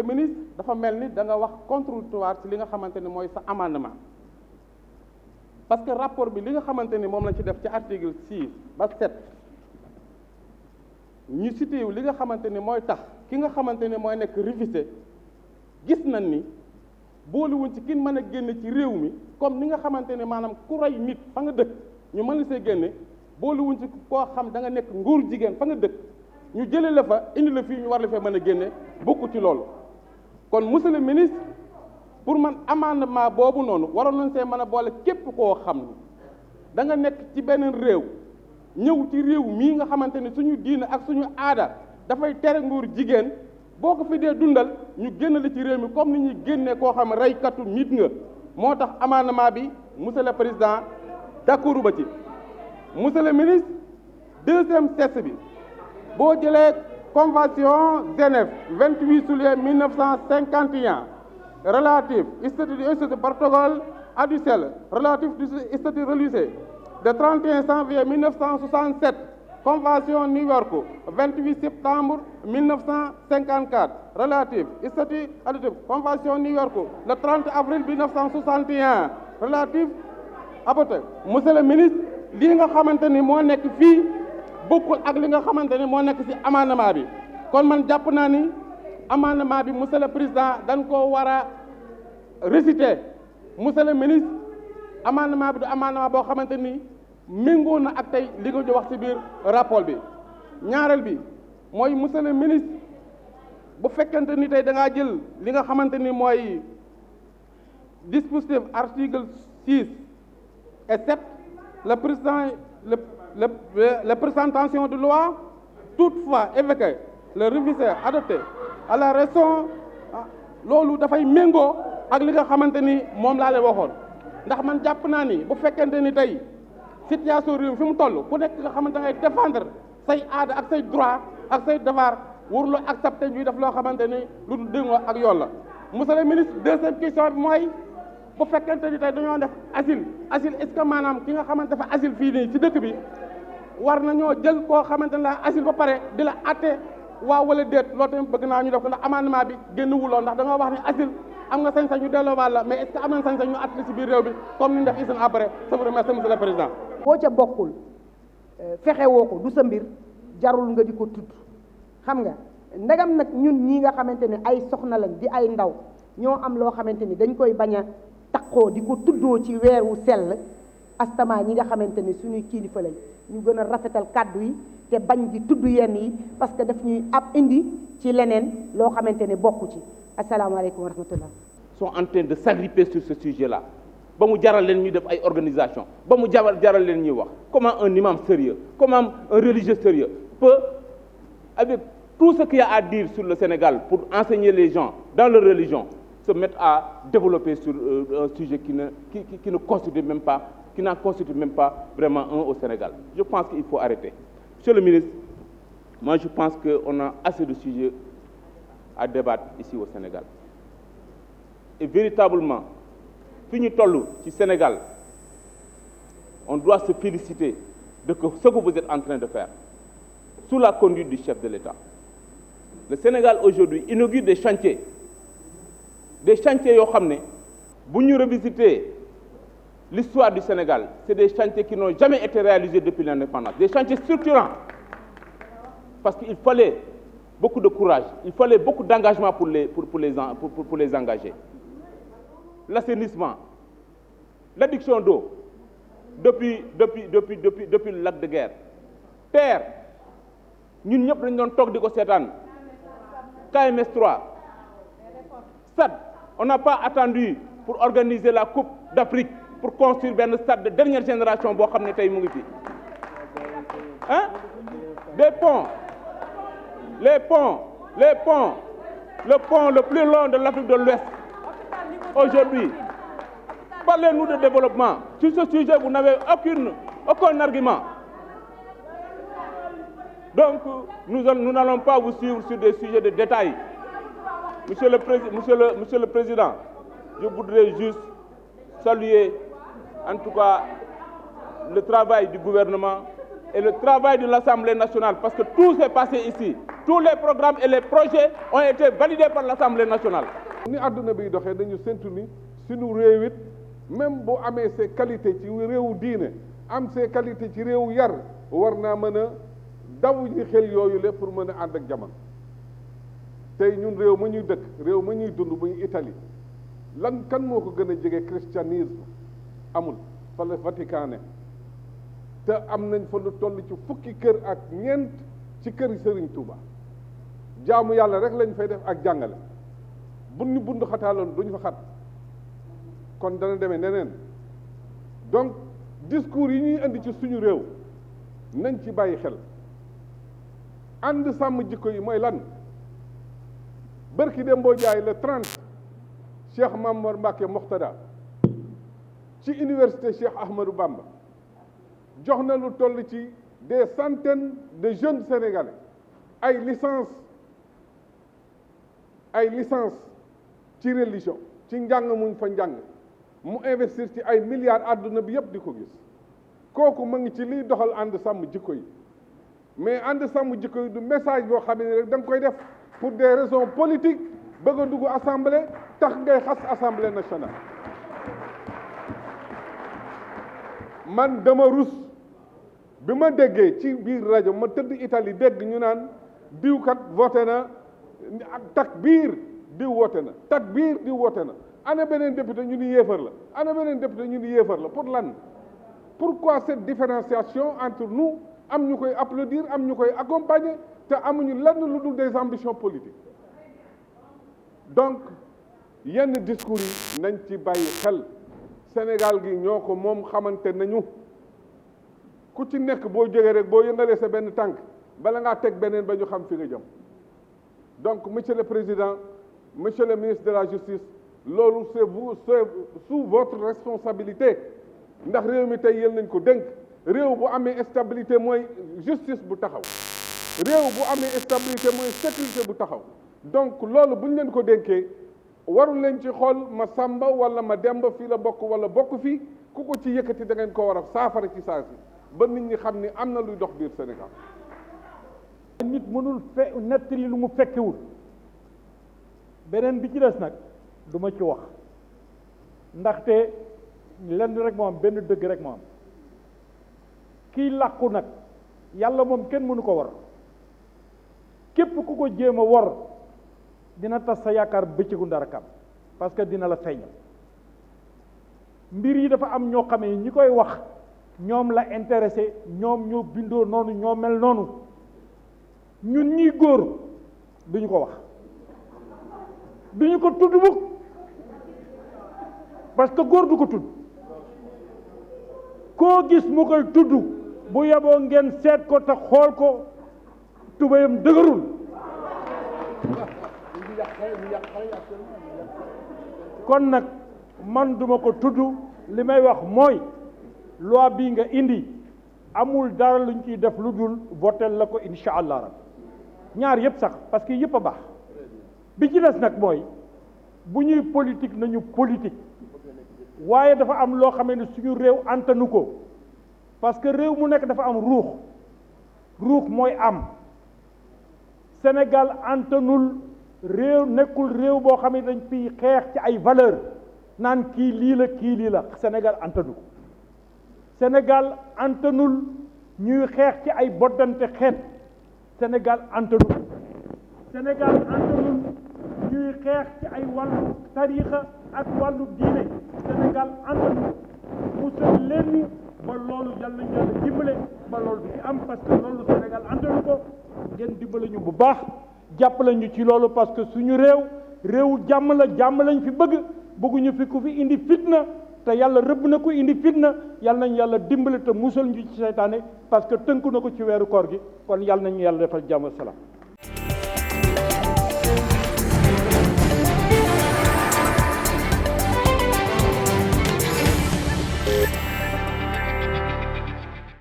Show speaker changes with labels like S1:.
S1: ministre dafa mel ni da nga wax contre-pouvoir ci li nga xamante ni mooy sa amendement parce que rapport bi li nga xamante ni moom lañ ci def ci article 6 ba 7 ñu cité li nga xamante ni mooy tax ki nga xamante ni mooy nekk révisé gis nañ ni boolewuñ ci kin mën a génne ci réew mi comme ni nga xamante ni maanaam ku rey nit fa nga dëkk ñu mën la see génne boolewuñ ci koo xam da nga nekk nguur jigéen fa nga dëkk ñu jëlee la fa indi la fii ñu war la fee mën a génne bokku ci loolu kon monsieur le ministre pour man amendement boobu noonu waroon nañ see mën a boole képp koo xam ni da nga nekk ci beneen réew ñëw ci réew mii nga xamante ni suñu diine ak suñu aada dafay tere nguur jigéen boo ko fi dee dundal ñu génn la ci réew mi comme ni ñuy génnee koo xam ne reykatu nit nga moo tax amendement bi monsieur le président d'accord ba ci monsieur le ministre deuxième texte bi boo jëlee convention Genève 28 juillet 1951 relatif statut du statut protocole additionnel relatif du statut religieux de 31 janvier 1967 convention New York 28 septembre 1954 relatif statut additif convention New York le 30 avril 1961 relatif aborté monsieur le ministre lii nga xamante ni moo nekk fii bokkul ak li nga xamante ni moo nekk ci amendement bi kon man jàpp naa ni amendement bi monsieur le président dañ koo war a réciter monsieur le ministre amendement bi du amendement boo xamante ni méngoo na ak tey li nga wax ci biir rapport bi ñaareel bi mooy monsieur le ministre bu fekkente ni tey da ngaa jël li nga xamante ni mooy dispositif article 6 et 7 le président la présentation de loi toutefois évoqué le réviseur adopté à la raison loolu dafay méngoo ak li nga xamante ni moom laa leen waxoon ndax man jàpp naa ni bu fekkente ni tey situation réew fi mu toll ku nekk nga xamante ngay défendre say aada ak say droit ak say devoir waruloo accepter ñuy def loo xamante ni lu dul déngoo ak yoon la monsieur le ministre deuxième question bi mooy bu fekkente ni tey dañoo def asile est-ce que maanaam ki nga xamante dafa asile fii nii ci dëkk bi war nañoo jël koo xamante ne la asile ba pare di la atte waaw wala déet loolu tamit bëgg naa ñu def ko ndax amendement bi génn wuloo ndax da nga wax ni asile am nga sañ-sañ ñu delloo waat la mais est-ce que am na sañ-sañ ñu atte ci biir réew bi comme ni ñu def isin après je vous remercie monsieur le président
S2: boo ca bokkul fexe woo ko du sa mbir jarul nga di ko tudd xam nga ndegam nag ñun ñii nga xamante ne ay soxna lañ di ay ndaw ñoo am loo xamante ni dañ koy bañ a taqoo di ko tuddoo ci weer wu sell astama ñi nga xamante ni suñuy kilifa lañ ñu gën a rafetal kàddu yi te bañ di tudd yenn yi parce que daf ñuy ab indi ci leneen loo xamante ne bokku ci asalaamaaleykum wa rahmatullah
S3: sont en train de s'agripper sur ce sujet-là ba mu jaral leen ñu def ay organisation ba mu jaral leen ñuy wax comment un imam sérieux comment un religieux sérieux peut avec tout ce qu'il y a à dire sur le Sénégal pour enseigner les gens dans leur religion se mettre à développer sur un sujet qui ne constitue même pas, qui n'en constitue même pas vraiment un au Sénégal. Je pense qu'il faut arrêter. Monsieur le ministre, moi je pense qu'on a assez de sujets à débattre ici au Sénégal. Et véritablement, fini tollu ci Sénégal, on doit se féliciter de ce que vous êtes en train de faire, sous la conduite du chef de l'État. Le Sénégal aujourd'hui inaugure des chantiers yoo xam ne bu ñu revisiter l'histoire du Sénégal, c'est des chantiers qui n'ont jamais été réalisés depuis l'indépendance, des chantiers structurants, parce qu'il fallait beaucoup de courage, il fallait beaucoup d'engagement pour les engager. L'assainissement, l'adduction d'eau depuis le lac de Guiers, terre ñun ñëpp lañ doon toog di ko seetaan, KMS 3, stade, on n'a pas attendu pour organiser la Coupe d'Afrique pour construire benn stade de dernière génération boo xam ne tey mu ngi fi des ponts, le pont le plus long de l'Afrique de l'Ouest aujourd'hui. Parlez-nous de développement. Sur ce sujet, vous n'avez aucun argument. Donc, nous n'allons pas vous suivre sur des sujets de détail. Monsieur le Président, je voudrais juste saluer, en tout cas, le travail du gouvernement et le travail de l'Assemblée nationale, parce que tout s'est passé ici. Tous les programmes et les projets ont été validés par l'Assemblée nationale.
S4: ni àdduna bi doxee dañu séntu ni suñu réew it même bu amee ses qualités ci réewu diine am ses qualités ci réewu yar war naa mën a daw ñi xel yooyu le pour mën a ànd ak jamono tey ñun réew ma ñuy dëkk réew ma ñuy dund muy Italie lan kan moo ko gën a jege christianisme amul fa la Vatican ne te am nañ fa lu toll ci fukki kër ak ñeent ci kër Serigne Touba jaamu yàlla rek lañ fay def ak jàngale bu ñu bund xataaloon duñ fa xat kon dana demee neneen donc discours yi ñuy indi ci suñu réew nañ ci bàyyi xel ànd sàmm jikko yi mooy lan bërki dem boo jaay le 30 Cheikh Mamour Mbacké Moxtada ci université Cheikh Ahmadou Bamba jox na lu toll ci des centaines de jeunes sénégalais ay licence ci religion ci njàng muñ fa njàng mu investir ci ay milliards àdduna bi yëpp di ko gis kooku ma ngi ci liy doxal ànd sàmm jikko yi mais ànd sàmm jikko yi du message boo xam ne rek da nga koy def pour des raisons politiques bëgg a dugg assemblée tax ngay xas assemblée nationale man dama rus bi ma déggee ci biir rajo ma tëdd Italie dégg ñu naan diwkat voté na ak takbiir diw woote na takbiir diw woote na ana beneen député ñu ni yéefar la ana beneen député ñu ni yéefar la pour lan pourquoi cette différenciation entre nous am ñu koy applaudir am ñu koy accompagner te amuñu lenn lu dul des ambitions politiques donc yenn discours yi nañ ci bàyyi xel Sénégal gi ñoo ko moom xamante nañu ku ci nekk boo jógee rek boo yëngalee sa benn tànk bala ngaa teg beneen ba ñu xam fi nga jëm donc monsieur le président monsieur le ministre de la justice loolu c'est sous votre responsabilité ndax réew mi tey yéen nañ ko dénk réew bu amee stabilité mooy justice bu taxaw réew bu amee stabilité mooy sécurité bu taxaw donc loolu bu ñu leen ko dénkee warul leen ci xool ma sàmba wala ma demba fii la bokk wala bokk fii ku ko ci yëkkati da ngeen ko war a saafara ci saa si ba nit ñi xam ni am na luy dox biir Sénégal.
S5: nit mënul nettali lu mu fekkewul beneen bi ci des nag du ma ci wax ndaxte lenn rek moo am benn dëgg rek moo am kii làqu nag yàlla moom kenn mënu ko war képp ku ko jéem a war dina tas sa yaakaar bëccëgu ndara kam parce que dina la feeñal mbir yi dafa am ñoo xamee ñi koy wax ñoom la intéressé ñoom ñoo bindoo noonu ñoo mel noonu ñun ñii góor duñu ko wax duñu ko tudd mukk parce que góor du ko tudd koo gis mu koy tudd bu yeboo ngeen seet ko te xool ko tubayam dëgërul kon nag man duma ko tudd li may wax mooy loi bii nga indi amul dara luñ ciy def lu dul votel la ko incha allah rab ñaar yëpp sax parce que yëpp a baax bi ci des nag mooy bu ñuy politique nañu politique waaye dafa am loo xamee ne suñu réew antanu ko parce que réew mu nekk dafa am ruux mooy am Sénégal antanul réew nekkul réew boo xam ne dañ fiy xeex ci ay valeur naan kii lii la Sénégal antanu ko Sénégal antanul ñuy xeex ci ay boddante xeet Sénégal antanu ko Sénégal antanul ñuy xeex ci ay wàllu tariixa ak wàllu diine Sénégal antanu musal leen ba loolu yàlla nañu yàlla dimbale ba loolu du ci am parce que loolu Sénégal antanu ko ngeen dimbale ñu bu baax jàppale ñu ci loolu parce que suñu réewu jàmm la jàmm lañ fi bëgguñu fi ku fi indi fitna te yàlla rëbb na ko indi fitna yàlla nañu yàlla dimbale te musal ñu ci seytaane parce que tënku na ko ci weeru koor gi kon yàlla nañu yàlla defal jàmm salaam